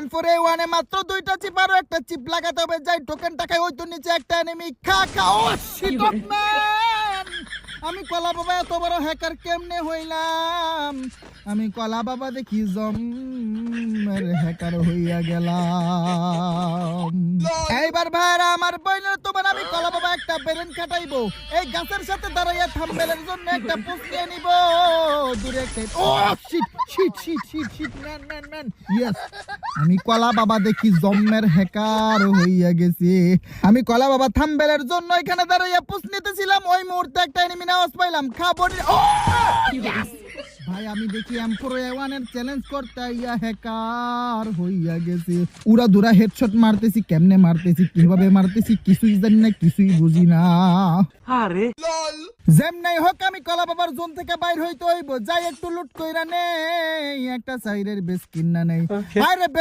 M4 A1 মাত্র দুইটা chip আর একটা চিপ লাগাতে হবে, যাই টোকেন টাকায় ওই তো নিচে একটা এনিমি খা খা। ও শিট ম্যান, আমি কলা বাবা এত বড় হ্যাকার কেমনে হইলাম? আমি কলা বাবা দেখি জমের হ্যাকার হইয়া গেলাম। এইবার ভাইরা আমার বইলে তোমার আমি কলা বাবা একটা বেরেন খাটাইবো, এই গাছের সাথে দাঁড়াইয়া থাম্বেলের জন্য একটা পোস্ট নিয়ে নিব দূরে একটা। Oh shit shit shit shit shit man man man, yes আমি কলা বাবা দেখি জম্মের হ্যাকার হইয়া গেছি। আমি কলা বাবা থাম্বেলের জন্য এখানে দাঁড়াইয়া পোস্ট নিতেছিলাম, ওই মুহূর্তে একটা এনিমি আওয়াজ পাইলাম খাবো। ও ভাই আমি দেখি M4 A1 এর চ্যালেঞ্জ করতে ইয়া হ্যাকার হইয়া গেছে। উড়া দুরা হেডশট মারতেছি, কেমনে মারতেছি, কিভাবে মারতেছি কিছুই জানি না, কিছুই বুঝি না। আরে যেমনাই হোক আমি কলা বাবার জোন থেকে বাইর হইতে হইব, যাই একটু লুট কইরা নেই, একটা সাইরের বেশ কিন্না নেই। আরে